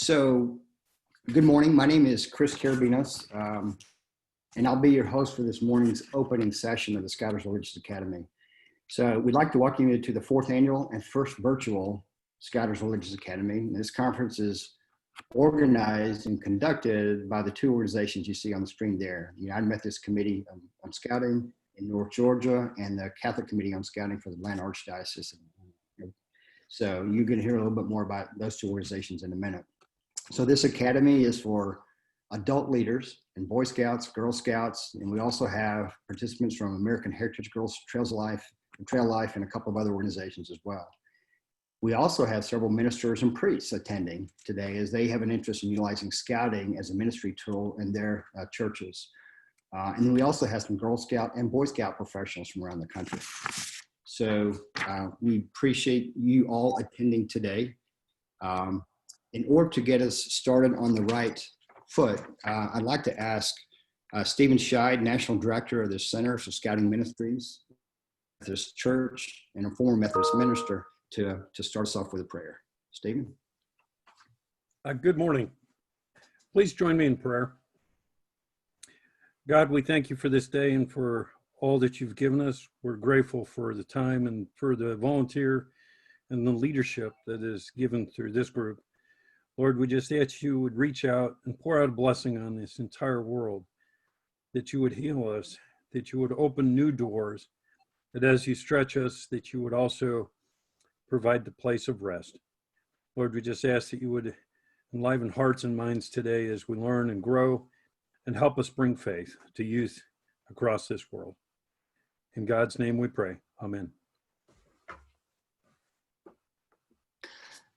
So, good morning. My name is Chris Carabinos, and I'll be your host for this morning's opening session of the Scottish Religious Academy. So, we'd like to welcome you to the fourth annual and first virtual Scottish Religious Academy. This conference is organized and conducted by the two organizations you see on the screen there, the United Methodist Committee on Scouting in North Georgia and the Catholic Committee on Scouting for the Atlanta Archdiocese. So you're going to hear a little bit more about those two organizations in a minute. So this academy is for adult leaders and Boy Scouts, Girl Scouts, and we also have participants from American Heritage Girls Trails of Life, Trail Life, and a couple of other organizations as well. We also have several ministers and priests attending today as they have an interest in utilizing scouting as a ministry tool in their churches. And then we also have some Girl Scout and Boy Scout professionals from around the country. So we appreciate you all attending today. In order to get us started on the right foot, I'd like to ask Stephen Scheid, National Director of the Center for Scouting Ministries, Methodist Church, and a former Methodist minister, to start us off with a prayer. Stephen? Good morning. Please join me in prayer. God, we thank you for this day and for all that you've given us. We're grateful for the time and for the volunteer and the leadership that is given through this group. Lord, we just ask you would reach out and pour out a blessing on this entire world, that you would heal us, that you would open new doors, that as you stretch us, that you would also provide the place of rest. Lord, we just ask that you would enliven hearts and minds today as we learn and grow, and help us bring faith to youth across this world. In God's name we pray. Amen.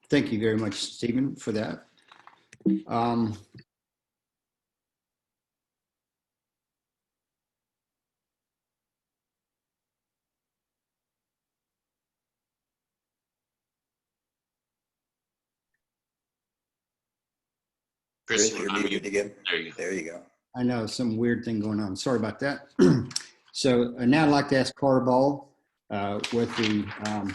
Thank you very much, Stephen, for that. Chris, you're muted again. There you go. I know, some weird thing going on. Sorry about that. So now I'd like to ask Cara Ball, with the,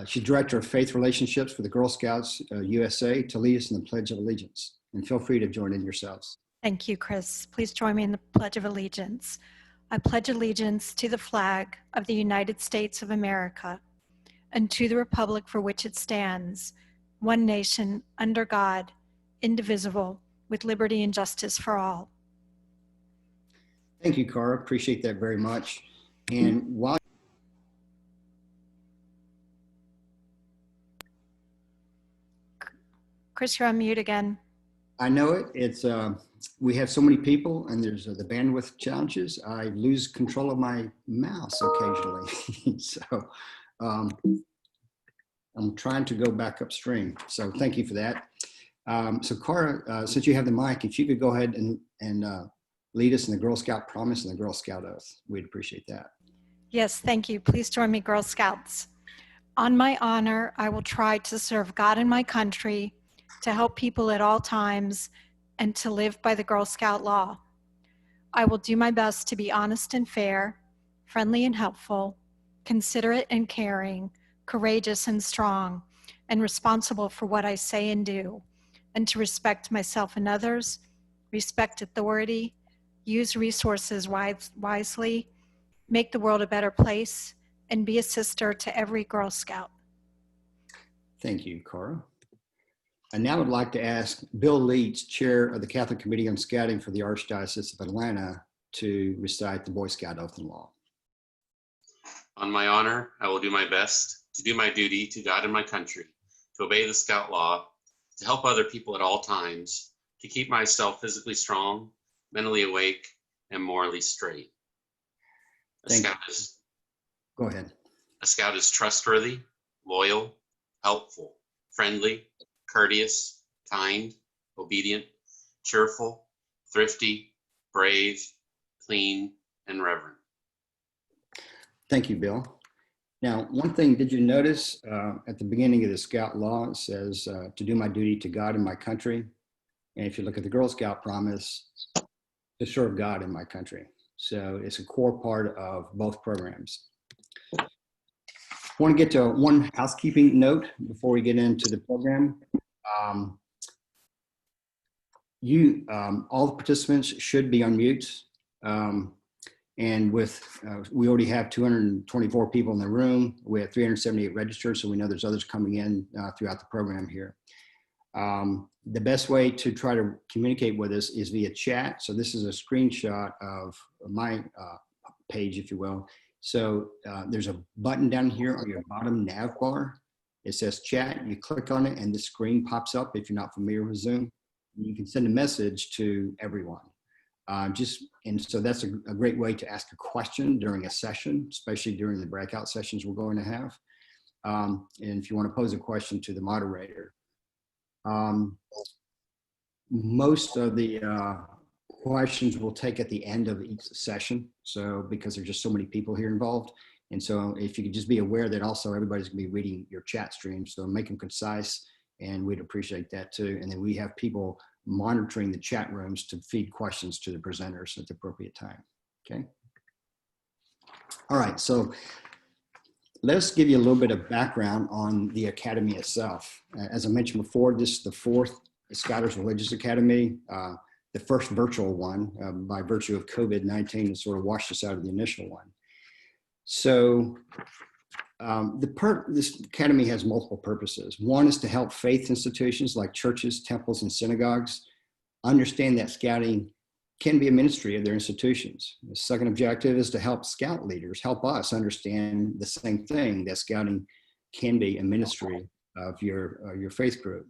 she's Director of Faith Relationships for the Girl Scouts USA, to lead us in the Pledge of Allegiance. And feel free to join in yourselves. Thank you, Chris. Please join me in the Pledge of Allegiance. I pledge allegiance to the flag of the United States of America and to the republic for which it stands, one nation, under God, indivisible, with liberty and justice for all. Thank you, Cara. Appreciate that very much. And while Chris, you're on mute again. I know it, it's we have so many people, and there's the bandwidth challenges. I lose control of my mouse occasionally, so I'm trying to go back upstream. So thank you for that. So Cara, since you have the mic, if you could go ahead and lead us in the Girl Scout Promise and the Girl Scout Oath, we'd appreciate that. Yes, thank you. Please join me, Girl Scouts. On my honor, I will try to serve God and my country, to help people at all times, and to live by the Girl Scout law. I will do my best to be honest and fair, friendly and helpful, considerate and caring, courageous and strong, and responsible for what I say and do, and to respect myself and others, respect authority, use resources wisely, make the world a better place, and be a sister to every Girl Scout. Thank you, Cara. And now I'd like to ask Bill Leach, Chair of the Catholic Committee on Scouting for the Archdiocese of Atlanta, to recite the Boy Scout Oath and Law. On my honor, I will do my best to do my duty to God and my country, to obey the Scout law, to help other people at all times, to keep myself physically strong, mentally awake, and morally straight. Go ahead. A Scout is trustworthy, loyal, helpful, friendly, courteous, kind, obedient, cheerful, thrifty, brave, clean, and reverent. Thank you, Bill. Now, one thing, did you notice at the beginning of the Scout law, it says to do my duty to God and my country? And if you look at the Girl Scout Promise, to serve God in my country. So it's a core part of both programs. I want to get to one housekeeping note before we get into the program. all the participants should be on mute. And we already have 224 people in the room. We have 378 registered, so we know there's others coming in throughout the program here. The best way to try to communicate with us is via chat. So this is a screenshot of my page, if you will. So there's a button down here on your bottom nav bar. It says chat. You click on it and the screen pops up if you're not familiar with Zoom. You can send a message to everyone. And so that's a great way to ask a question during a session, especially during the breakout sessions we're going to have. And if you want to pose a question to the moderator. Most of the questions we'll take at the end of each session. So because there's just so many people here involved. And so if you could just be aware that also everybody's gonna be reading your chat stream. So make them concise and we'd appreciate that too. And then we have people monitoring the chat rooms to feed questions to the presenters at the appropriate time, okay? All right, so let's give you a little bit of background on the Academy itself. As I mentioned before, this is the 4th Scottish Religious Academy, the first virtual one by virtue of COVID-19 that sort of washed us out of the initial one. So this academy has multiple purposes. One is to help faith institutions like churches, temples, and synagogues understand that scouting can be a ministry of their institutions. The second objective is to help scout leaders, help us understand the same thing, that scouting can be a ministry of your faith group.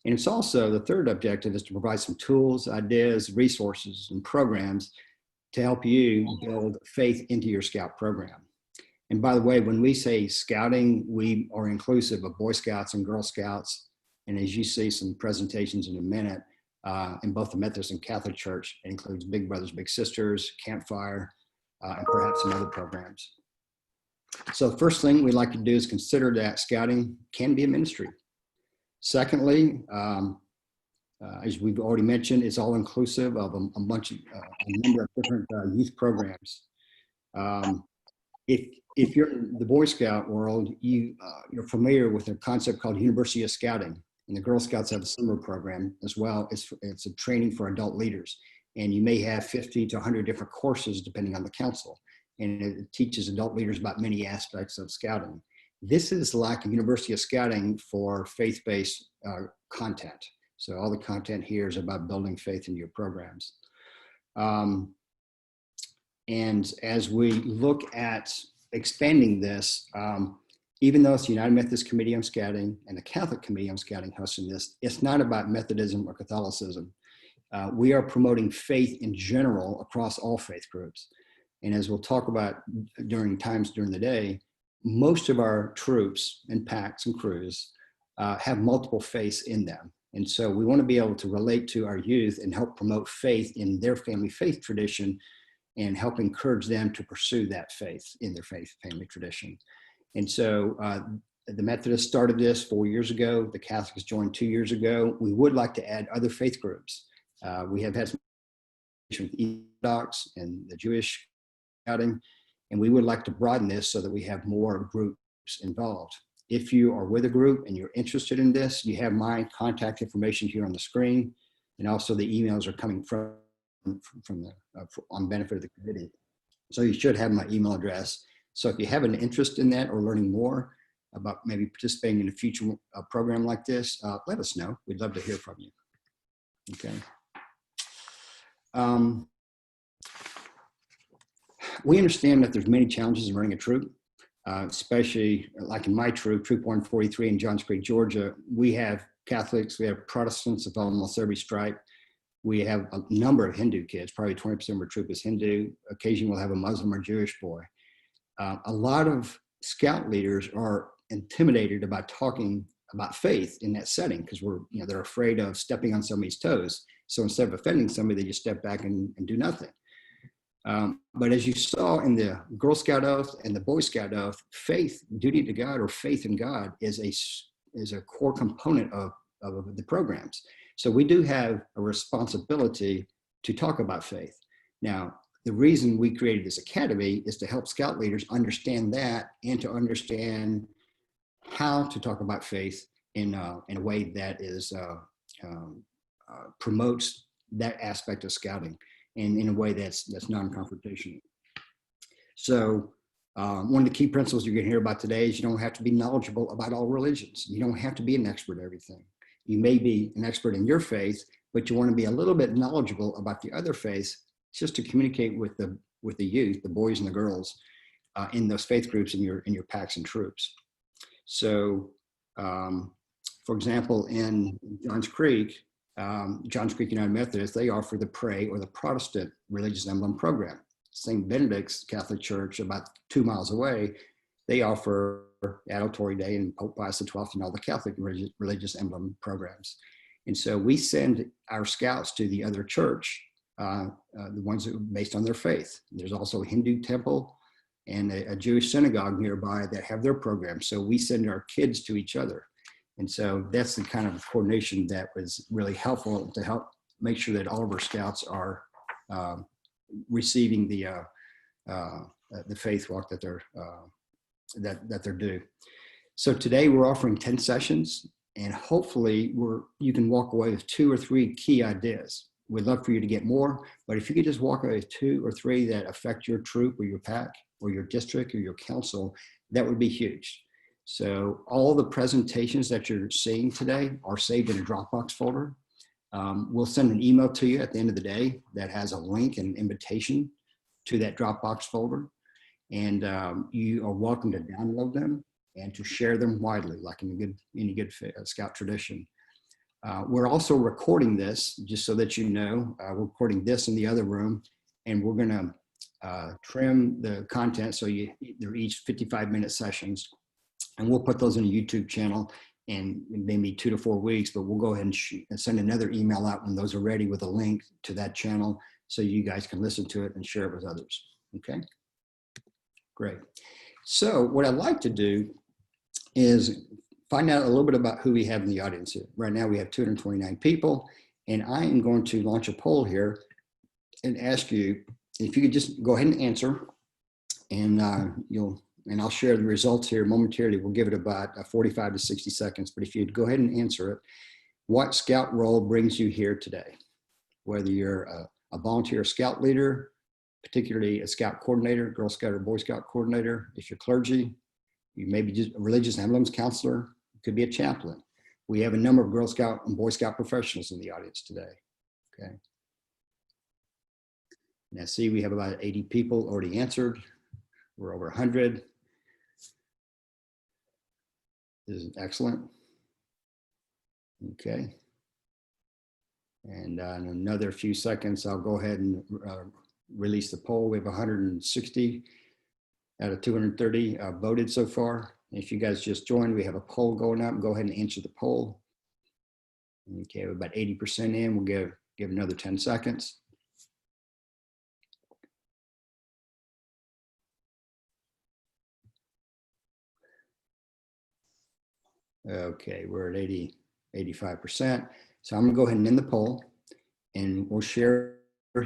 And it's also, the third objective is to provide some tools, ideas, resources, and programs to help you build faith into your scout program. And by the way, when we say scouting, we are inclusive of Boy Scouts and Girl Scouts. And as you see some presentations in a minute, in both the Methodist and Catholic Church, it includes Big Brothers Big Sisters, Campfire, and perhaps some other programs. So the first thing we'd like to do is consider that scouting can be a ministry. Secondly, as we've already mentioned, it's all inclusive of a number of different youth programs. If you're in the Boy Scout world, you're familiar with a concept called University of Scouting, and the Girl Scouts have a similar program as well. It's a training for adult leaders, and you may have 50 to 100 different courses depending on the council, and it teaches adult leaders about many aspects of scouting. This is like a University of Scouting for faith-based content. So all the content here is about building faith in your programs. And as we look at expanding this, even though it's the United Methodist Committee on Scouting and the Catholic Committee on Scouting hosting this, it's not about Methodism or Catholicism. We are promoting faith in general across all faith groups. And as we'll talk about during the day, most of our troops and packs and crews have multiple faiths in them. And so we want to be able to relate to our youth and help promote faith in their family faith tradition and help encourage them to pursue that faith in their faith family tradition. And so the Methodists started this 4 years ago. The Catholics joined 2 years ago. We would like to add other faith groups. We have had some with Orthodox and the Jewish scouting, and we would like to broaden this so that we have more groups involved. If you are with a group and you're interested in this, you have my contact information here on the screen, and also the emails are coming from on benefit of the committee. So you should have my email address. So if you have an interest in that or learning more about maybe participating in a future program like this, let us know. We'd love to hear from you. Okay. We understand that there's many challenges in running a troop, especially like in my troop, Troop 143 in Johns Creek, Georgia. We have Catholics, we have Protestants of almost every stripe. We have a number of Hindu kids, probably 20% of our troop is Hindu. Occasionally we'll have a Muslim or Jewish boy. A lot of scout leaders are intimidated about talking about faith in that setting because they're afraid of stepping on somebody's toes. So instead of offending somebody, they just step back and do nothing. But as you saw in the Girl Scout oath and the Boy Scout oath, faith, duty to God, or faith in God is a core component of the programs. So we do have a responsibility to talk about faith. Now, the reason we created this academy is to help scout leaders understand that and to understand how to talk about faith in a way that is promotes that aspect of scouting, and in a way that's non-confrontational. So one of the key principles you're going to hear about today is you don't have to be knowledgeable about all religions. You don't have to be an expert at everything. You may be an expert in your faith, but you want to be a little bit knowledgeable about the other faiths, just to communicate with the youth, the boys and the girls, in those faith groups in your packs and troops. So, for example, in Johns Creek United Methodist, they offer the Pray or the Protestant Religious Emblem Program. St. Benedict's Catholic Church, about 2 miles away, they offer Adulatory Day and Pope Pius XII and all the Catholic religious emblem programs. And so we send our scouts to the other church, the ones that are based on their faith. There's also a Hindu temple and a Jewish synagogue nearby that have their programs. So we send our kids to each other. And so that's the kind of coordination that was really helpful to help make sure that all of our scouts are receiving the faith walk that they're due. So today we're offering 10 sessions, and hopefully you can walk away with 2 or 3 key ideas. We'd love for you to get more, but if you could just walk away with 2 or 3 that affect your troop or your pack or your district or your council, that would be huge. So all the presentations that you're seeing today are saved in a Dropbox folder. We'll send an email to you at the end of the day that has a link and invitation to that Dropbox folder. And you are welcome to download them and to share them widely, like in any good Scout tradition. We're also recording this, just so that you know. We're recording this in the other room, and we're going to trim the content so they're each 55-minute sessions. And we'll put those in a YouTube channel in maybe 2 to 4 weeks, but we'll go ahead and send another email out when those are ready with a link to that channel so you guys can listen to it and share it with others. Okay, great. So what I'd like to do is find out a little bit about who we have in the audience here. Right now we have 229 people, and I am going to launch a poll here and ask you if you could just go ahead and answer, and I'll share the results here momentarily. We'll give it about 45 to 60 seconds, but if you'd go ahead and answer it, what Scout role brings you here today? Whether you're a volunteer Scout leader, particularly a Scout coordinator, Girl Scout or Boy Scout coordinator, if you're clergy, you may be just a religious emblems counselor, you could be a chaplain. We have a number of Girl Scout and Boy Scout professionals in the audience today, okay? Now see, we have about 80 people already answered. We're over 100. This is excellent. Okay. And in another few seconds, I'll go ahead and release the poll. We have 160 out of 230 voted so far. If you guys just joined, we have a poll going up. Go ahead and answer the poll. Okay, we're about 80% in. We'll give another 10 seconds. Okay, we're at 85%. So I'm gonna go ahead and end the poll, and we'll share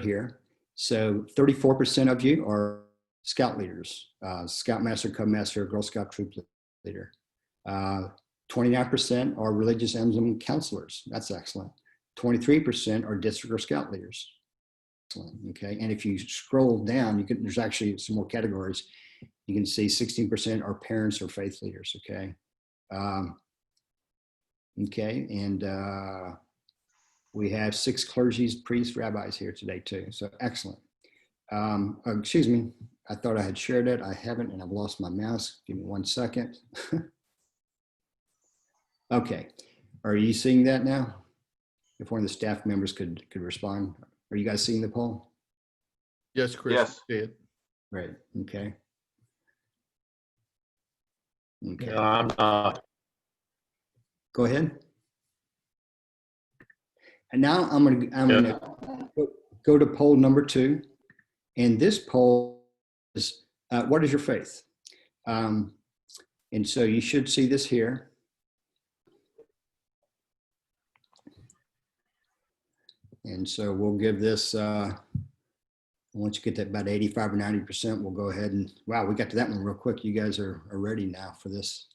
here. So 34% of you are Scout leaders, Scoutmaster, Cub Master, Girl Scout troop leader. 29% are religious emblem counselors. That's excellent. 23% are district or Scout leaders. Excellent. Okay, and if you scroll down, there's actually some more categories. You can see 16% are parents or faith leaders. Okay. Okay, and we have 6 clergies, priests, rabbis here today too, so excellent. Excuse me, I thought I had shared it. I haven't, and I've lost my mouse. Give me 1 second. Okay, are you seeing that now? If one of the staff members could respond. Are you guys seeing the poll? Yes, Chris. Yes. Did. Right, okay. Okay. No, I'm not. Go ahead. And now I'm gonna go to poll number 2. And this poll is, what is your faith? And so you should see this here. And so we'll give this, once you get to about 85 or 90%, we'll go ahead and, wow, we got to that one real quick. You guys are ready now for this.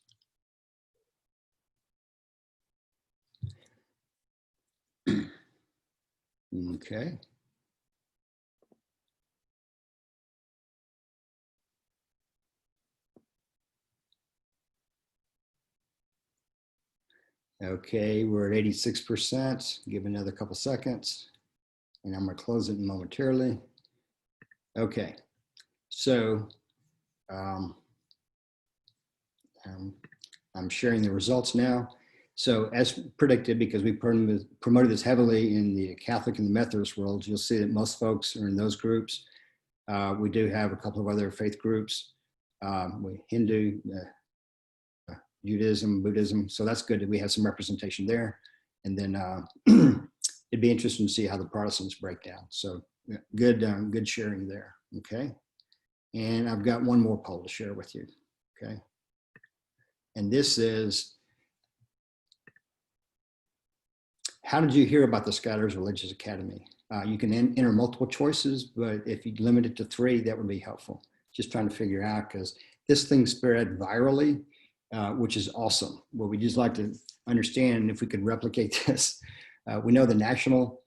Okay. Okay, we're at 86%. Give another couple seconds, and I'm going to close it momentarily. Okay, so I'm sharing the results now. So as predicted, because we promoted this heavily in the Catholic and the Methodist world, you'll see that most folks are in those groups. We do have a couple of other faith groups, Hindu, Judaism, Buddhism. So that's good that we have some representation there. And then it'd be interesting to see how the Protestants break down. So good sharing there. Okay. And I've got one more poll to share with you. Okay. And this is, how did you hear about the Scholars Religious Academy? You can enter multiple choices, but if you limit it to 3, that would be helpful. Just trying to figure out, because this thing spread virally, which is awesome. What we just like to understand if we could replicate this. We know the National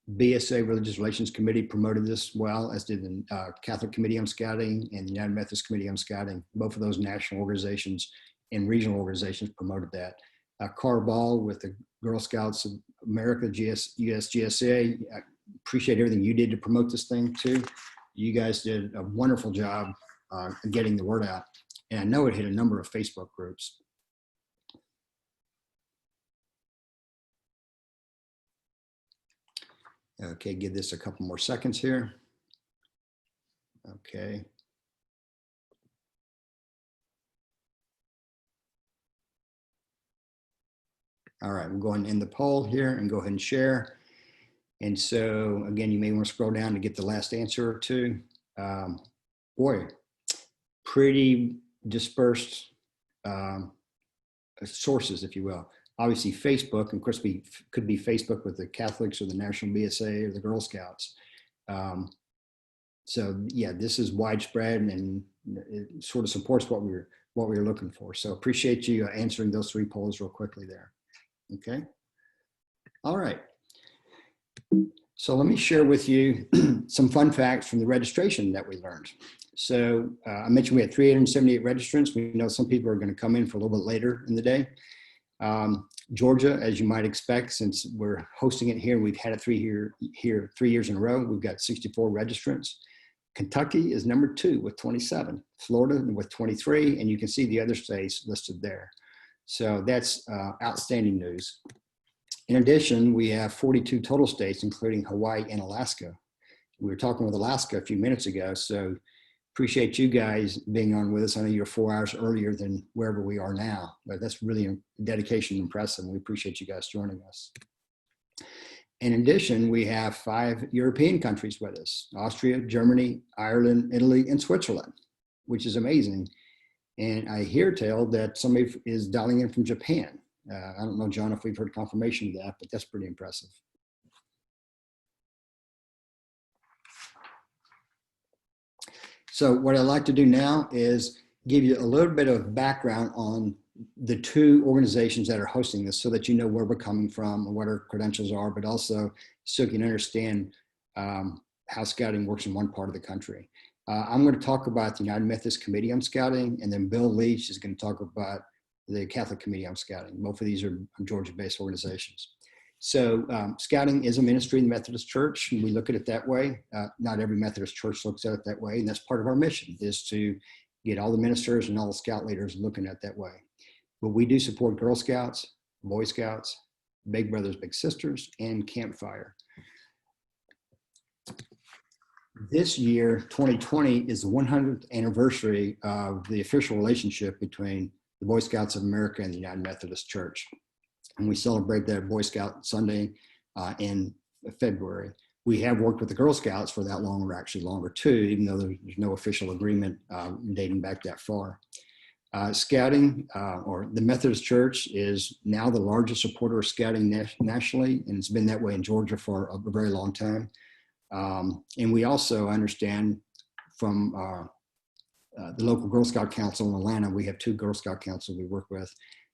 BSA Religious Relations Committee promoted this well, as did the Catholic Committee on Scouting and the United Methodist Committee on Scouting. Both of those national organizations and regional organizations promoted that. Carl Ball with the Girl Scouts of America, USGSA, I appreciate everything you did to promote this thing too. You guys did a wonderful job getting the word out. And I know it hit a number of Facebook groups. Okay, give this a couple more seconds here. Okay. All right, we'll go ahead and end the poll here and go ahead and share. And so again, you may want to scroll down to get the last answer or two. Boy, pretty dispersed sources, if you will. Obviously Facebook, and of course we could be Facebook with the Catholics or the National BSA or the Girl Scouts. So yeah, this is widespread and it sort of supports what we were looking for. So appreciate you answering those 3 polls real quickly there. Okay. All right. So let me share with you some fun facts from the registration that we learned. So I mentioned we had 378 registrants. We know some people are going to come in for a little bit later in the day. Georgia, as you might expect, since we're hosting it here, we've had it 3 years in a row. We've got 64 registrants. Kentucky is number 2 with 27, Florida with 23, and you can see the other states listed there. So that's outstanding news. In addition, we have 42 total states, including Hawaii and Alaska. We were talking with Alaska a few minutes ago, so appreciate you guys being on with us. I know you're 4 hours earlier than wherever we are now, but that's really a dedication, impressive. We appreciate you guys joining us. In addition, we have 5 European countries with us: Austria, Germany, Ireland, Italy, and Switzerland, which is amazing. And I hear tell that somebody is dialing in from Japan. I don't know, John, if we've heard confirmation of that, but that's pretty impressive. So what I'd like to do now is give you a little bit of background on the 2 organizations that are hosting this, so that you know where we're coming from and what our credentials are, but also so you can understand how scouting works in one part of the country. I'm going to talk about the United Methodist Committee on Scouting, and then Bill Leach is going to talk about the Catholic Committee on Scouting. Both of these are Georgia-based organizations. So scouting is a ministry in the Methodist Church, and we look at it that way. Not every Methodist church looks at it that way, and that's part of our mission, is to get all the ministers and all the scout leaders looking at it that way. But we do support Girl Scouts, Boy Scouts, Big Brothers Big Sisters, and Campfire. This year, 2020, is the 100th anniversary of the official relationship between the Boy Scouts of America and the United Methodist Church. And we celebrate that Boy Scout Sunday in February. We have worked with the Girl Scouts for that long, or actually longer too, even though there's no official agreement dating back that far. Scouting, or the Methodist Church, is now the largest supporter of scouting nationally, and it's been that way in Georgia for a very long time. And we also understand from the local Girl Scout Council in Atlanta, we have 2 Girl Scout councils we work with,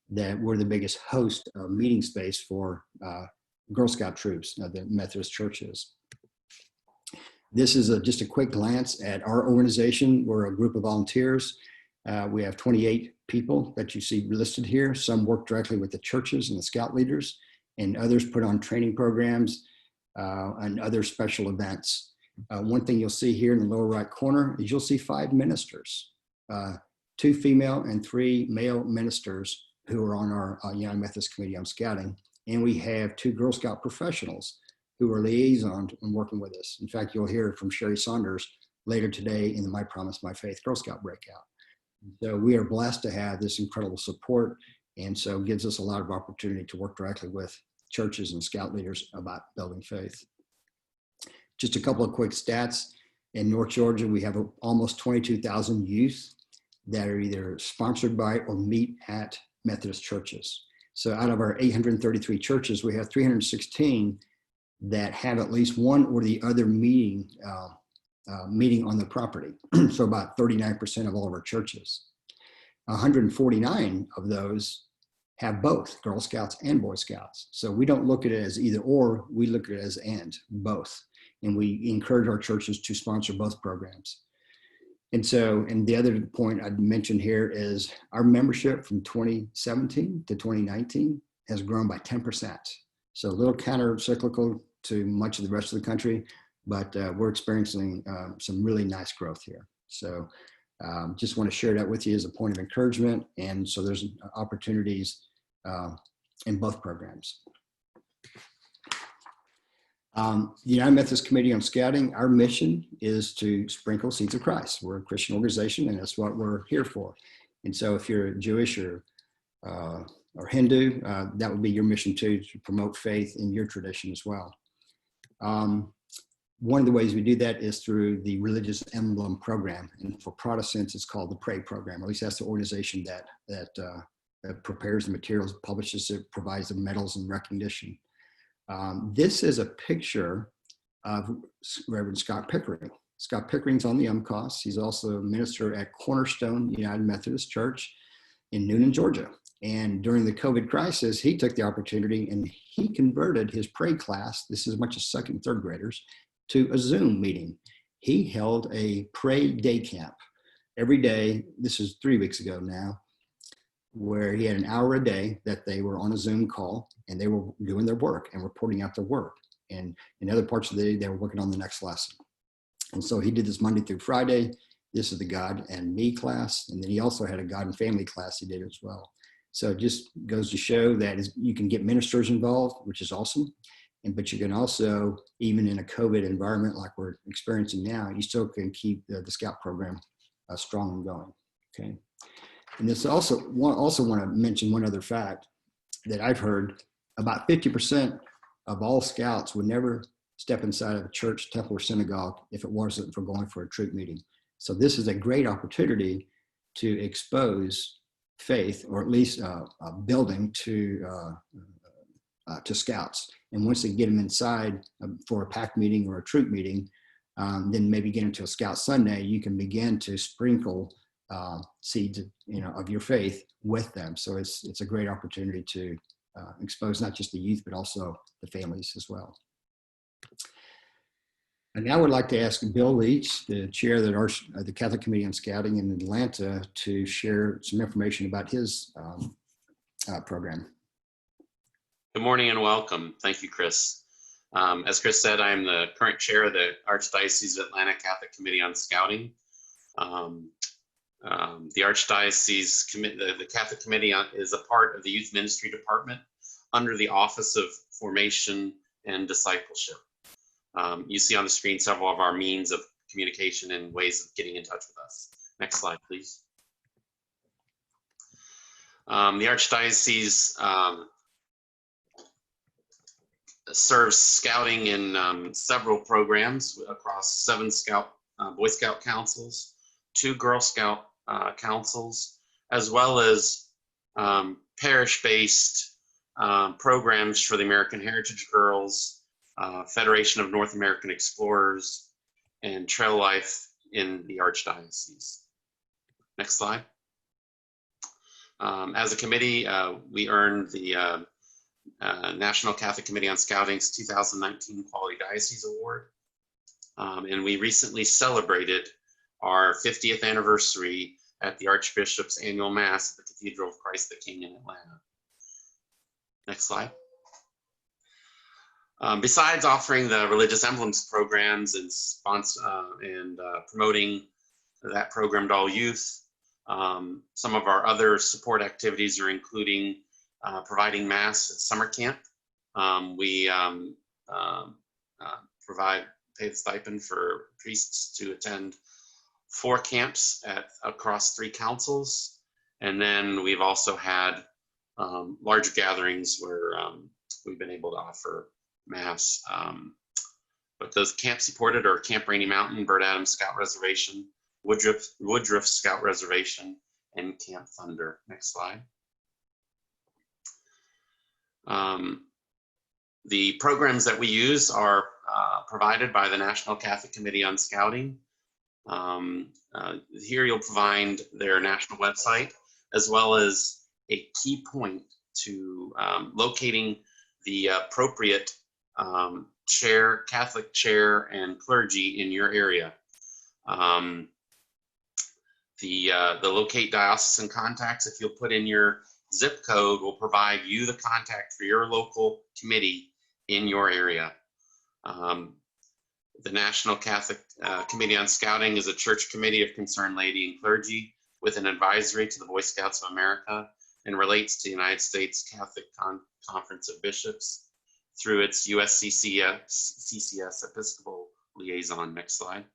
that we're the biggest host of meeting space for Girl Scout troops, the Methodist churches. This is just a quick glance at our organization. We're a group of volunteers. We have 28 people that you see listed here. Some work directly with the churches and the scout leaders, and others put on training programs and other special events. One thing you'll see here in the lower right corner is you'll see 5 ministers, 2 female and 3 male ministers who are on our United Methodist Committee on Scouting. And we have 2 Girl Scout professionals who are liaisons and working with us. In fact, you'll hear from Sherry Saunders later today in the My Promise, My Faith Girl Scout breakout. So we are blessed to have this incredible support, and so it gives us a lot of opportunity to work directly with churches and scout leaders about building faith. Just a couple of quick stats. In North Georgia, we have almost 22,000 youth that are either sponsored by or meet at Methodist churches. So out of our 833 churches, we have 316 that have at least one or the other meeting on the property. So about 39% of all of our churches. 149 of those have both Girl Scouts and Boy Scouts. So we don't look at it as either or, we look at it as and, both. And we encourage our churches to sponsor both programs. And so, and the other point I'd mention here is our membership from 2017 to 2019 has grown by 10%. So a little counter-cyclical to much of the rest of the country, but we're experiencing some really nice growth here. So just want to share that with you as a point of encouragement. And so there's opportunities in both programs. The United Methodist Committee on Scouting, our mission is to sprinkle seeds of Christ. We're a Christian organization, and that's what we're here for. And so if you're Jewish or Hindu, that would be your mission too, to promote faith in your tradition as well. One of the ways we do that is through the Religious Emblem Program. And for Protestants, it's called the Pray Program, or at least that's the organization that prepares the materials, publishes it, provides the medals and recognition. This is a picture of Reverend Scott Pickering. Scott Pickering's on the UMCOS. He's also a minister at Cornerstone United Methodist Church in Noonan, Georgia. And during the COVID crisis, he took the opportunity and he converted his Pray class, this is as much as 2nd and 3rd graders, to a Zoom meeting. He held a Pray day camp every day. This is 3 weeks ago now, where he had an hour a day that they were on a Zoom call and they were doing their work and reporting out their work. And in other parts of the day, they were working on the next lesson. And so he did this Monday through Friday. This is the God and Me class. And then he also had a God and Family class he did as well. So it just goes to show that you can get ministers involved, which is awesome. But you can also, even in a COVID environment like we're experiencing now, you still can keep the Scout program strong and going, okay? And this also want to mention one other fact that I've heard. About 50% of all Scouts would never step inside of a church, temple, or synagogue if it wasn't for going for a troop meeting. So this is a great opportunity to expose faith, or at least a building to Scouts. And once they get them inside for a PAC meeting or a troop meeting, then maybe get into a Scout Sunday, you can begin to sprinkle seeds, of your faith with them. So it's a great opportunity to expose not just the youth, but also the families as well. And now I would like to ask Bill Leach, the chair of the Catholic Committee on Scouting in Atlanta, to share some information about his program. Good morning and welcome. Thank you, Chris. As Chris said, I am the current chair of the Archdiocese of Atlanta Catholic Committee on Scouting. The Archdiocese, the Catholic Committee is a part of the Youth Ministry Department under the Office of Formation and Discipleship. You see on the screen several of our means of communication and ways of getting in touch with us. Next slide, please. The Archdiocese serves scouting in several programs across 7 Boy Scout councils, 2 Girl Scout councils, as well as parish-based programs for the American Heritage Girls, Federation of North American Explorers, and Trail Life in the Archdiocese. Next slide. As a committee, we earned the National Catholic Committee on Scouting's 2019 Quality Diocese Award. And we recently celebrated our 50th anniversary at the Archbishop's annual Mass at the Cathedral of Christ the King in Atlanta. Next slide. Besides offering the religious emblems programs and promoting that program to all youth, some of our other support activities are including providing Mass at summer camp. We pay the stipend for priests to attend 4 camps across 3 councils. And then we've also had larger gatherings where we've been able to offer Mass. But those camp supported are Camp Rainy Mountain, Bird Adams Scout Reservation, Woodruff Scout Reservation, and Camp Thunder. Next slide. The programs that we use are provided by the National Catholic Committee on Scouting. Here you'll find their national website, as well as a key point to locating the appropriate Catholic chair and clergy in your area. The locate diocesan contacts, if you'll put in your zip code, will provide you the contact for your local committee in your area. The National Catholic Committee on Scouting is a church committee of concerned laity and clergy with an advisory to the Boy Scouts of America and relates to the United States Catholic Conference of Bishops through its USCCS Episcopal Liaison. Next slide.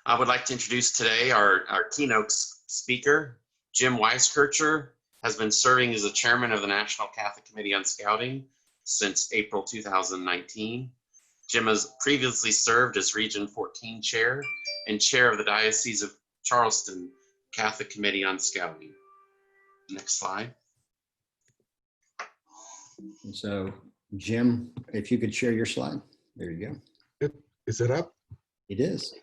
I would like to introduce today our keynote speaker. Jim Weiskircher has been serving as the chairman of the National Catholic Committee on Scouting since April 2019. Jim has previously served as Region 14 chair and chair of the Diocese of Charleston Catholic Committee on Scouting. Next slide. And so, Jim, if you could share your slide. There you go. Is it up? It is.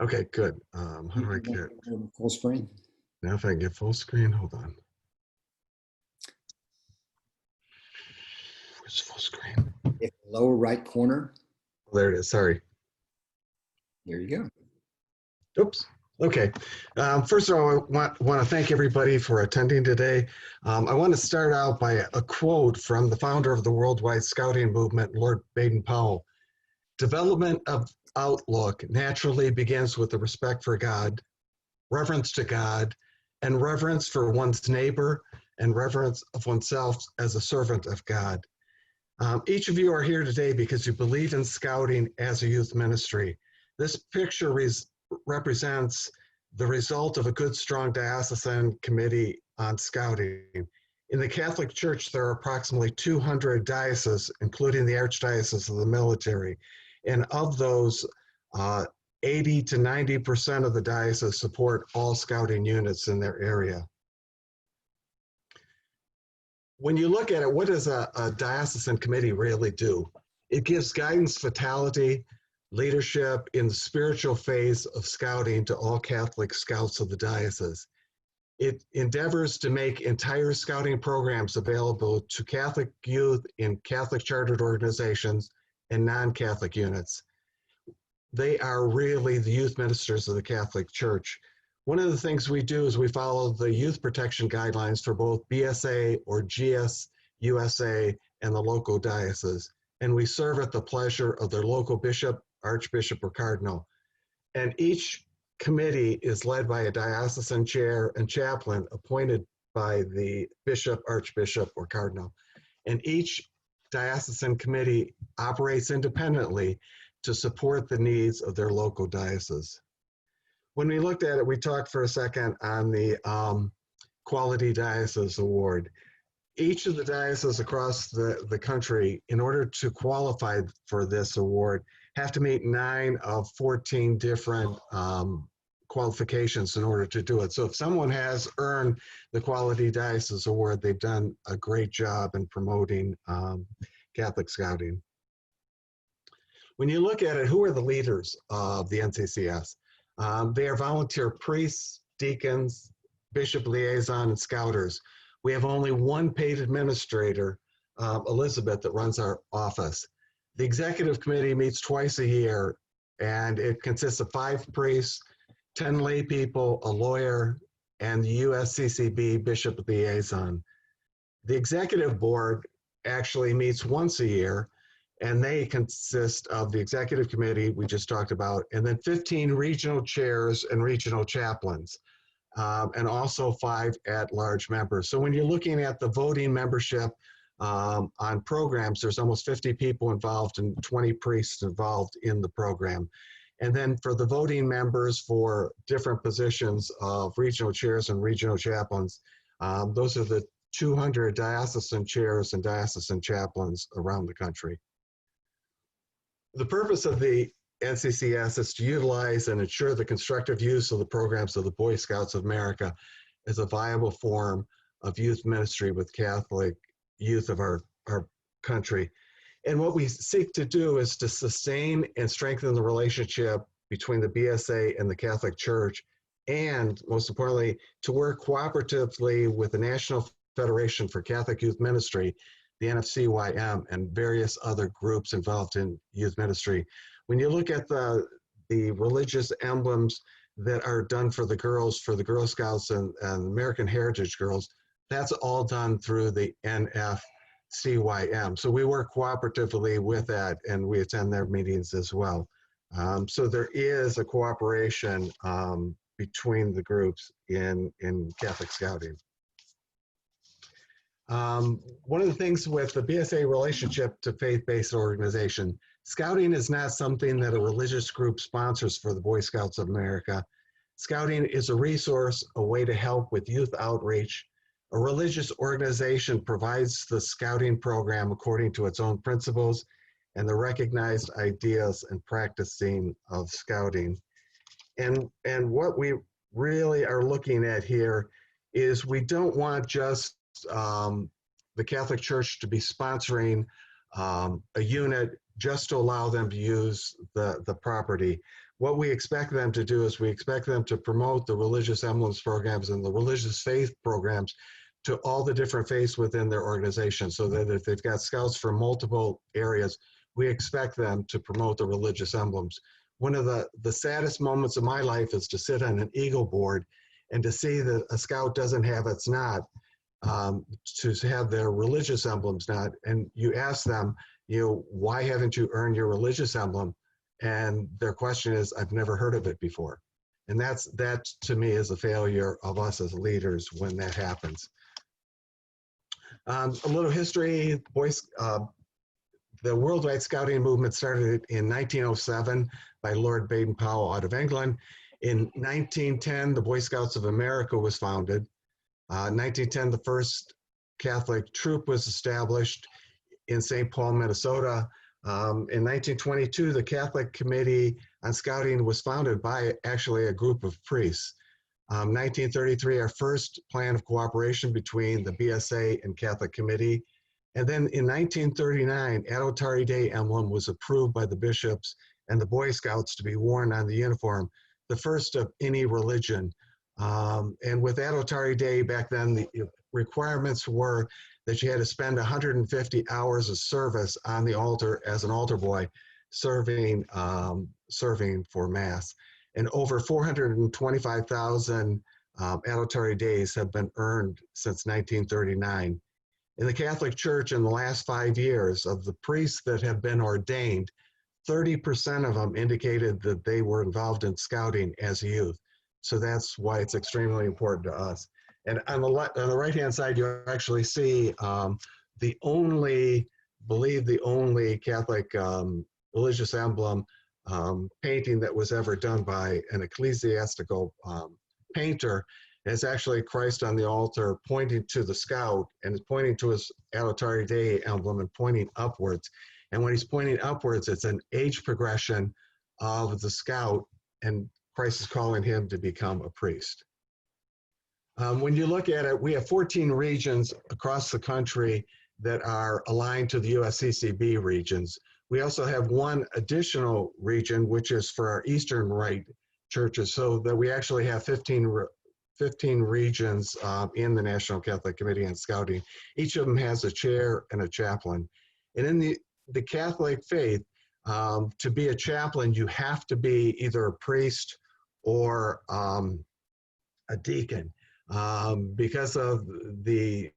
Okay, good. How do I get full screen? now? If I can get full screen, hold on. Where's full screen? In the lower right corner. Oh, there it is. Sorry. There you go. Oops. Okay. First of all, I want to thank everybody for attending today. I want to start out by a quote from the founder of the Worldwide Scouting Movement, Lord Baden-Powell. Development of outlook naturally begins with the respect for God, reverence to God, and reverence for one's neighbor, and reverence of oneself as a servant of God. Each of you are here today because you believe in scouting as a youth ministry. This picture represents the result of a good, strong diocesan committee on scouting. In the Catholic Church, there are approximately 200 dioceses, including the Archdiocese of the military. And of those, 80 to 90% of the dioceses support all scouting units in their area. When you look at it, what does a diocesan committee really do? It gives guidance, vitality, leadership in the spiritual phase of scouting to all Catholic scouts of the diocese. It endeavors to make entire scouting programs available to Catholic youth in Catholic chartered organizations and non-Catholic units. They are really the youth ministers of the Catholic Church. One of the things we do is we follow the youth protection guidelines for both BSA or GSUSA and the local diocese. And we serve at the pleasure of their local bishop, archbishop, or cardinal. And each committee is led by a diocesan chair and chaplain appointed by the bishop, archbishop, or cardinal. And each diocesan committee operates independently to support the needs of their local diocese. When we looked at it, we talked for a second on the Quality Diocese Award. Each of the dioceses across the country, in order to qualify for this award, have to meet 9 of 14 different qualifications in order to do it. So if someone has earned the Quality Diocese Award, they've done a great job in promoting Catholic Scouting. When you look at it, who are the leaders of the NCCS? They are volunteer priests, deacons, bishop liaison, and scouters. We have only one paid administrator, Elizabeth, that runs our office. The executive committee meets twice a year, and it consists of 5 priests, 10 lay people, a lawyer, and the USCCB Bishop Liaison. The executive board actually meets once a year, and they consist of the executive committee we just talked about, and then 15 regional chairs and regional chaplains, and also 5 at-large members. So when you're looking at the voting membership on programs, there's almost 50 people involved and 20 priests involved in the program. And then for the voting members for different positions of regional chairs and regional chaplains, those are the 200 diocesan chairs and diocesan chaplains around the country. The purpose of the NCCS is to utilize and ensure the constructive use of the programs of the Boy Scouts of America as a viable form of youth ministry with Catholic youth of our country. And what we seek to do is to sustain and strengthen the relationship between the BSA and the Catholic Church, and most importantly, to work cooperatively with the National Federation for Catholic Youth Ministry, the NFCYM, and various other groups involved in youth ministry. When you look at the religious emblems that are done for the girls, for the Girl Scouts and American Heritage Girls, that's all done through the NFCYM. So we work cooperatively with that, and we attend their meetings as well. So there is a cooperation between the groups in Catholic Scouting. One of the things with the BSA relationship to faith-based organization, Scouting is not something that a religious group sponsors for the Boy Scouts of America. Scouting is a resource, a way to help with youth outreach. A religious organization provides the Scouting program according to its own principles and the recognized ideas and practicing of Scouting. And what we really are looking at here is we don't want just the Catholic Church to be sponsoring a unit just to allow them to use the property. What we expect them to do is we expect them to promote the religious emblems programs and the religious faith programs to all the different faiths within their organization, so that if they've got scouts from multiple areas, we expect them to promote the religious emblems. One of the saddest moments of my life is to sit on an Eagle board and to see that a scout doesn't have its knot, to have their religious emblems knot. And you ask them, why haven't you earned your religious emblem? And their question is, I've never heard of it before. And that to me is a failure of us as leaders when that happens. A little history, the worldwide scouting movement started in 1907 by Lord Baden-Powell out of England. In 1910, the Boy Scouts of America was founded. 1910, the first Catholic troop was established in St. Paul, Minnesota. In 1922, the Catholic Committee on Scouting was founded by actually a group of priests. 1933, our first plan of cooperation between the BSA and Catholic Committee. And then in 1939, Adotari Day emblem was approved by the bishops and the Boy Scouts to be worn on the uniform, the first of any religion. And with Adotari Day back then, the requirements were that you had to spend 150 hours of service on the altar as an altar boy, serving for Mass. And over 425,000 Adotari Days have been earned since 1939. In the Catholic Church, in the last 5 years, of the priests that have been ordained, 30% of them indicated that they were involved in scouting as youth. So that's why it's extremely important to us. And on the right-hand side, you actually see the only Catholic religious emblem painting that was ever done by an ecclesiastical painter. And it's actually Christ on the altar pointing to the scout, and it's pointing to his Adotari Day emblem and pointing upwards. And when he's pointing upwards, it's an age progression of the scout, and Christ is calling him to become a priest. When you look at it, we have 14 regions across the country that are aligned to the USCCB regions. We also have one additional region, which is for our Eastern Rite churches, so that we actually have 15 15 regions in the National Catholic Committee on Scouting. Each of them has a chair and a chaplain. And in the Catholic faith, to be a chaplain, you have to be either a priest or a deacon. Because of the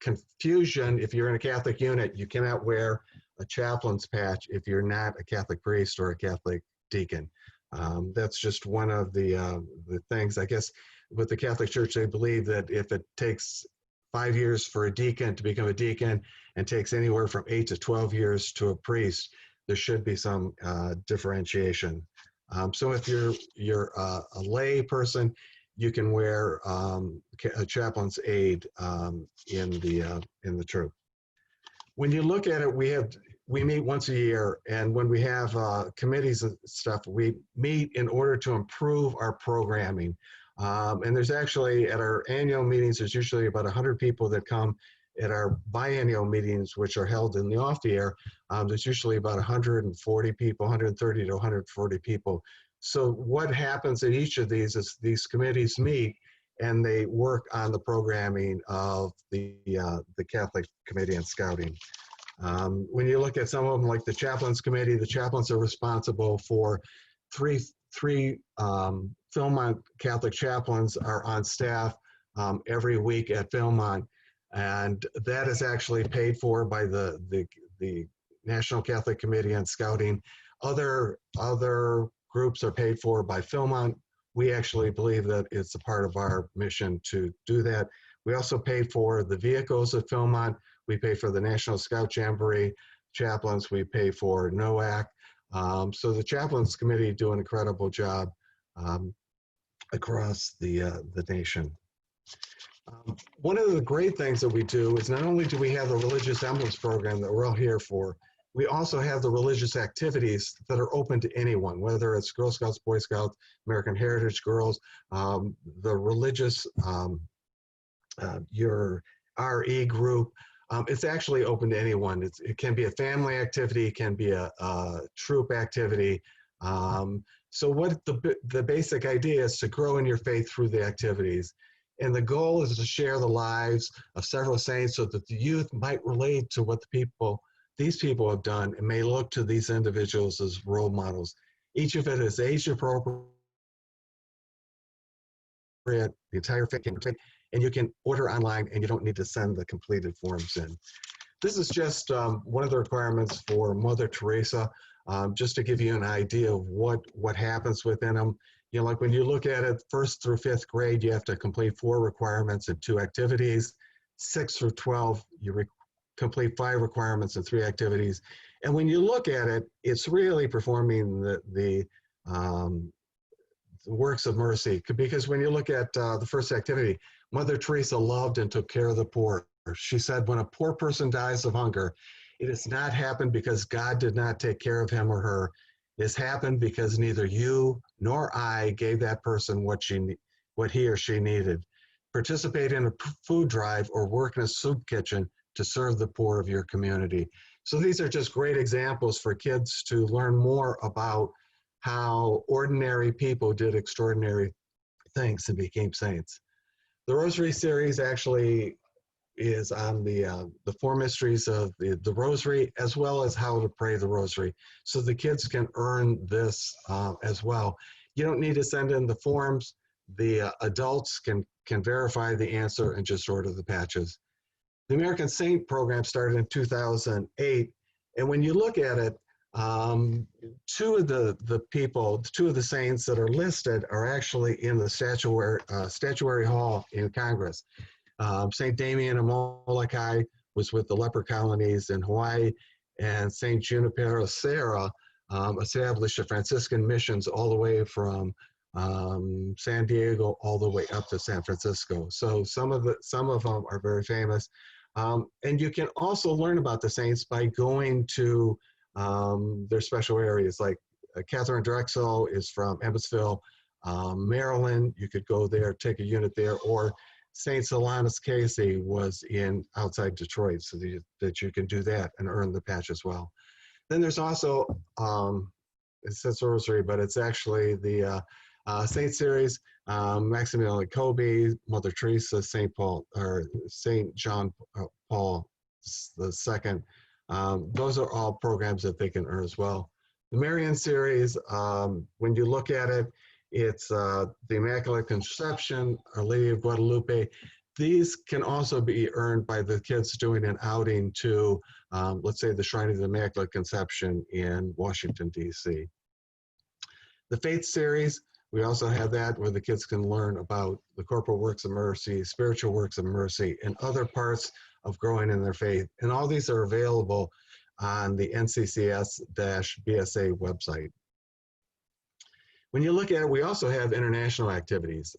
confusion, if you're in a Catholic unit, you cannot wear a chaplain's patch if you're not a Catholic priest or a Catholic deacon. That's just one of the things. I guess with the Catholic Church, they believe that if it takes 5 years for a deacon to become a deacon and takes anywhere from 8 to 12 years to a priest, there should be some differentiation. So if you're a lay person, you can wear a chaplain's aid in the troop. When you look at it, we meet once a year, and when we have committees and stuff, we meet in order to improve our programming. And there's actually, at our annual meetings, there's usually about 100 people that come. At our biennial meetings, which are held in the off year, there's usually about 140 people, 130 to 140 people. So what happens at each of these is these committees meet and they work on the programming of the Catholic Committee on Scouting. When you look at some of them, like the Chaplains Committee, the chaplains are responsible for three Philmont Catholic chaplains are on staff every week at Philmont. And that is actually paid for by the National Catholic Committee on Scouting. Other groups are paid for by Philmont. We actually believe that it's a part of our mission to do that. We also pay for the vehicles at Philmont. We pay for the National Scout Jamboree chaplains. We pay for NOAC. So the Chaplains Committee do an incredible job across the nation. One of the great things that we do is not only do we have the religious emblems program that we're all here for, we also have the religious activities that are open to anyone, whether it's Girl Scouts, Boy Scouts, American Heritage Girls, the religious, your RE group. It's actually open to anyone. It can be a family activity, it can be a troop activity. So what the basic idea is to grow in your faith through the activities. And the goal is to share the lives of several saints so that the youth might relate to what these people have done and may look to these individuals as role models. Each of it is age appropriate, the entire thing, and you can order online and you don't need to send the completed forms in. This is just one of the requirements for Mother Teresa, just to give you an idea of what happens within them. You know, like when you look at it, 1st through 5th grade, you have to complete 4 requirements and 2 activities. 6 through 12, you complete 5 requirements and 3 activities. And when you look at it, it's really performing the works of mercy. Because when you look at the first activity, Mother Teresa loved and took care of the poor. She said, when a poor person dies of hunger, it has not happened because God did not take care of him or her. It's happened because neither you nor I gave that person what he or she needed. Participate in a food drive or work in a soup kitchen to serve the poor of your community. So these are just great examples for kids to learn more about how ordinary people did extraordinary things and became saints. The Rosary series actually is on the 4 mysteries of the Rosary, as well as how to pray the Rosary. So the kids can earn this as well. You don't need to send in the forms. The adults can verify the answer and just order the patches. The American Saint program started in 2008. And when you look at it, 2 of the saints that are listed are actually in the statuary hall in Congress. St. Damien of Molokai was with the leper colonies in Hawaii, and St. Junipero Serra established the Franciscan missions all the way from San Diego all the way up to San Francisco. So some of them are very famous. And you can also learn about the saints by going to their special areas. Like Catherine Drexel is from Evansville, Maryland. You could go there, take a unit there, or St. Solanus Casey was outside Detroit, so that you can do that and earn the patch as well. Then there's also, it says Rosary, but it's actually the Saint series. Maximilian Kolbe, Mother Teresa, St. Paul, or St. John Paul II. Those are all programs that they can earn as well. The Marian series, when you look at it, it's the Immaculate Conception, Our Lady of Guadalupe. These can also be earned by the kids doing an outing to, let's say, the Shrine of the Immaculate Conception in Washington, D.C. The Faith series, we also have that where the kids can learn about the corporal works of mercy, spiritual works of mercy, and other parts of growing in their faith. And all these are available on the NCCS-BSA website. When you look at it, we also have international activities.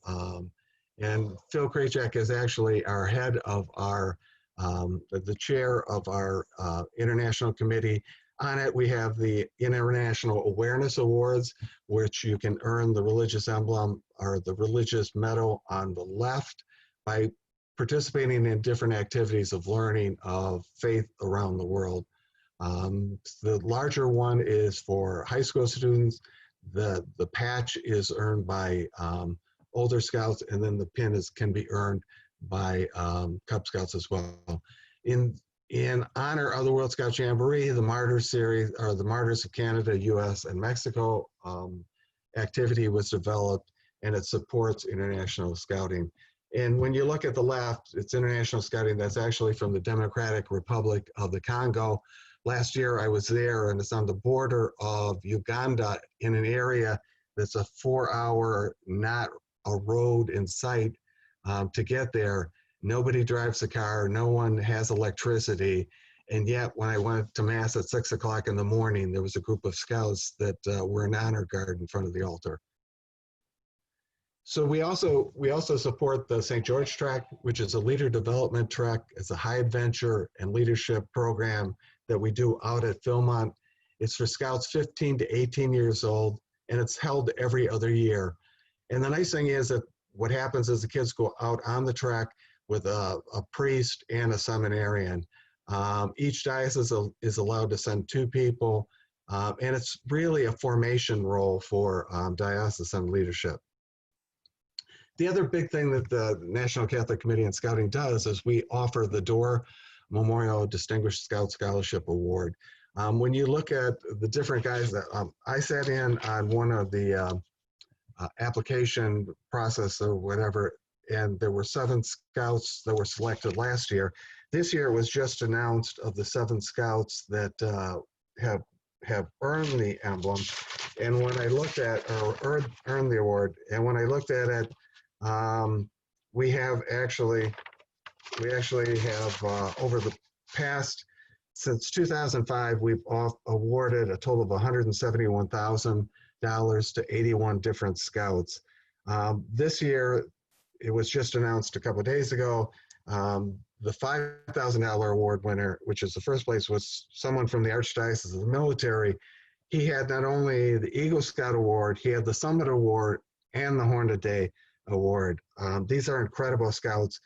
And Phil Krajak is actually our head of our, the chair of our international committee. On it, we have the International Awareness Awards, which you can earn the religious emblem or the religious medal on the left by participating in different activities of learning of faith around the world. The larger one is for high school students. The patch is earned by older scouts, and then the pin can be earned by Cub Scouts as well. In honor of the World Scout Jamboree, the Martyrs series, or the Martyrs of Canada, US, and Mexico activity was developed, and it supports international scouting. And when you look at the left, it's international scouting that's actually from the Democratic Republic of the Congo. Last year I was there, and it's on the border of Uganda in an area that's a 4-hour, not a road in sight to get there. Nobody drives a car, no one has electricity, and yet when I went to Mass at 6 o'clock in the morning, there was a group of scouts that were in honor guard in front of the altar. So we also support the St. George Track, which is a leader development track. It's a high adventure and leadership program that we do out at Philmont. It's for scouts 15 to 18 years old, and it's held every other year. And the nice thing is that what happens is the kids go out on the track with a priest and a seminarian. Each diocese is allowed to send 2 people, and it's really a formation role for diocesan leadership. The other big thing that the National Catholic Committee on Scouting does is we offer the Door Memorial Distinguished Scout Scholarship Award. When you look at the different guys that I sat in on one of the application process or whatever, and there were 7 scouts that were selected last year. This year it was just announced of the 7 scouts that have earned the emblem. And when I looked at, or earned the award, and when I looked at it, we actually have over the past, since 2005, we've awarded a total of $171,000 to 81 different scouts. This year, it was just announced a couple of days ago, the $5,000 award winner, which is the first place, was someone from the Archdiocese of the Military. He had not only the Eagle Scout Award, he had the Summit Award and the Horn of Day Award. These are incredible scouts.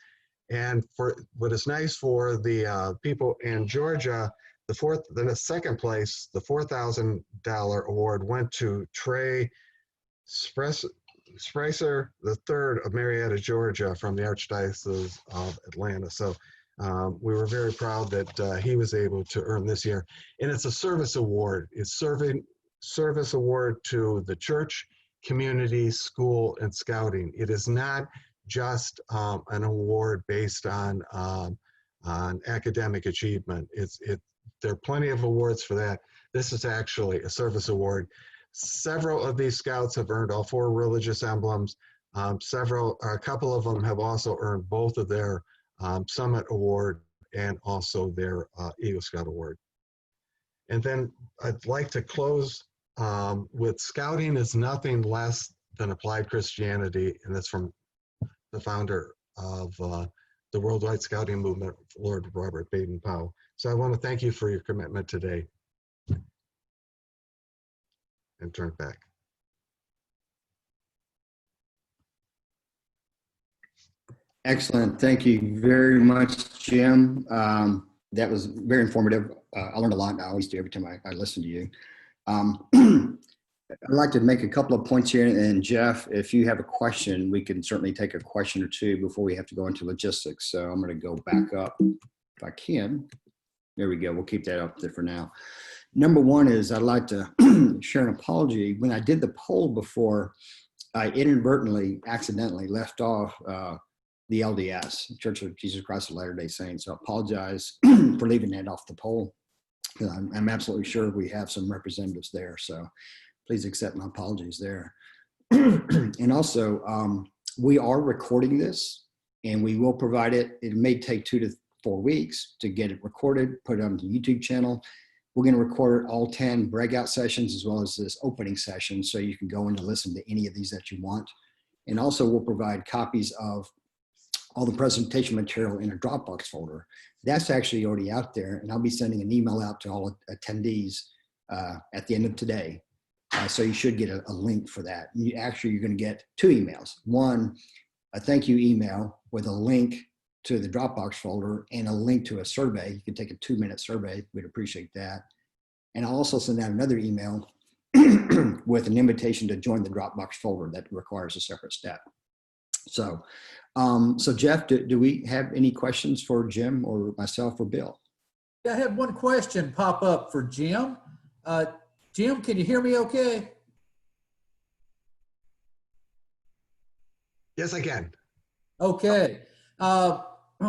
And for what is nice for the people in Georgia, the second place, the $4,000 award went to Trey Spricer III of Marietta, Georgia, from the Archdiocese of Atlanta. So we were very proud that he was able to earn this year. And it's a service award. It's service award to the church, community, school, and scouting. It is not just an award based on academic achievement. There are plenty of awards for that. This is actually a service award. Several of these scouts have earned all 4 religious emblems. A couple of them have also earned both of their Summit Award and also their Eagle Scout Award. And then I'd like to close with scouting is nothing less than applied Christianity, and that's from the founder of the Worldwide Scouting Movement, Lord Robert Baden-Powell. So I want to thank you for your commitment today. And turn it back. Excellent. Thank you very much, Jim. That was very informative. I learned a lot. I always do every time I listen to you. I'd like to make a couple of points here. And Jeff, if you have a question, we can certainly take a question or two before we have to go into logistics. So I'm going to go back up if I can. There we go. We'll keep that up there for now. Number one is I'd like to share an apology. When I did the poll before, I inadvertently, accidentally left off the LDS, Church of Jesus Christ of Latter-day Saints. So I apologize for leaving that off the poll. I'm absolutely sure we have some representatives there. So please accept my apologies there. And also, we are recording this and we will provide it. It may take 2 to 4 weeks to get it recorded, put it on the YouTube channel. We're going to record all 10 breakout sessions as well as this opening session, so you can go in to listen to any of these that you want. And also we'll provide copies of all the presentation material in a Dropbox folder. That's actually already out there, and I'll be sending an email out to all attendees at the end of today. So you should get a link for that. You're going to get 2 emails. One, a thank you email with a link to the Dropbox folder and a link to a survey. You can take a 2-minute survey. We'd appreciate that. And I'll also send out another email with an invitation to join the Dropbox folder that requires a separate step. So, Jeff, do we have any questions for Jim or myself or Bill? Yeah, I had one question pop up for Jim. Jim, can you hear me okay? Yes, I can. Okay.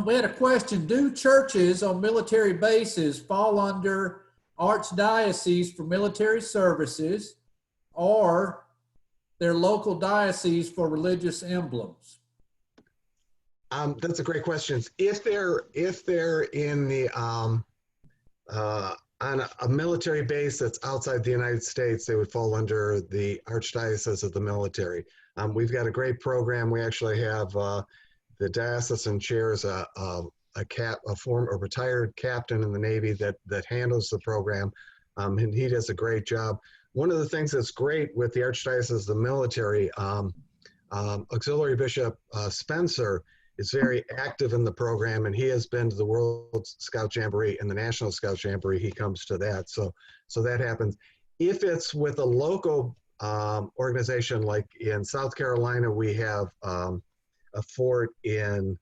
We had a question. Do churches on military bases fall under Archdiocese for military services or their local diocese for religious emblems? That's a great question. If they're in the on a military base that's outside the United States, they would fall under the Archdiocese of the military. We've got a great program. We actually have the diocesan chair is a retired captain in the Navy that handles the program, and he does a great job. One of the things that's great with the Archdiocese of the military, Auxiliary Bishop Spencer is very active in the program, and he has been to the World Scout Jamboree and the National Scout Jamboree. He comes to that, so that happens. If it's with a local organization, like in South Carolina, we have a fort in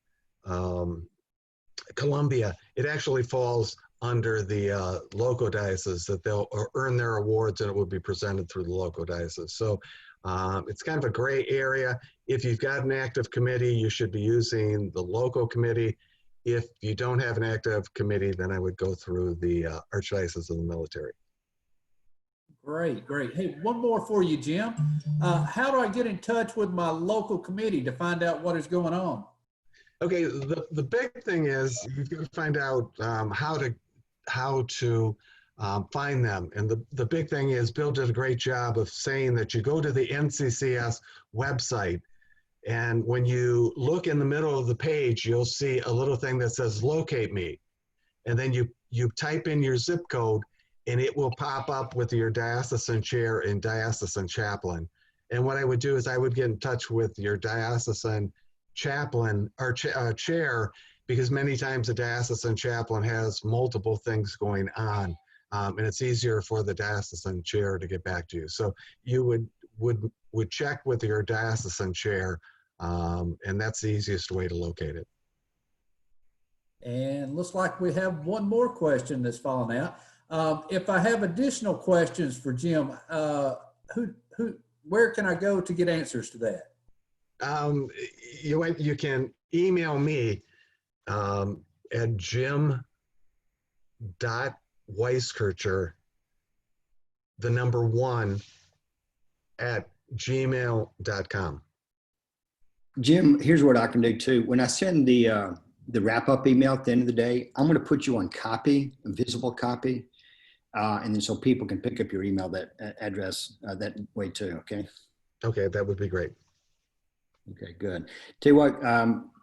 Columbia. It actually falls under the local diocese, that they'll earn their awards and it will be presented through the local diocese. So it's kind of a gray area. If you've got an active committee, you should be using the local committee. If you don't have an active committee, then I would go through the Archdiocese of the military. Great, great. Hey, one more for you, Jim. How do I get in touch with my local committee to find out what is going on? Okay, the big thing is you've got to find out how to find them. And the big thing is Bill did a great job of saying that you go to the NCCS website, and when you look in the middle of the page, you'll see a little thing that says locate me. And then you type in your zip code, and it will pop up with your diocesan chair and diocesan chaplain. And what I would do is I would get in touch with your diocesan chaplain or chair, because many times a diocesan chaplain has multiple things going on, and it's easier for the diocesan chair to get back to you. So you would check with your diocesan chair, and that's the easiest way to locate it. And looks like we have one more question that's fallen out. If I have additional questions for Jim, where can I go to get answers to that? You can email me at jim.weiskircher1@gmail.com. Jim, here's what I can do too. When I send the wrap-up email at the end of the day, I'm going to put you on copy, a visible copy, and then so people can pick up your email address that way too. Okay. Okay, that would be great. Okay, good. Tell you what,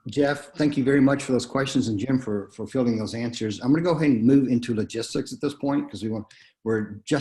Jeff, thank you very much for those questions, and Jim for fielding those answers. I'm going to go ahead and move into logistics at this point, because we're just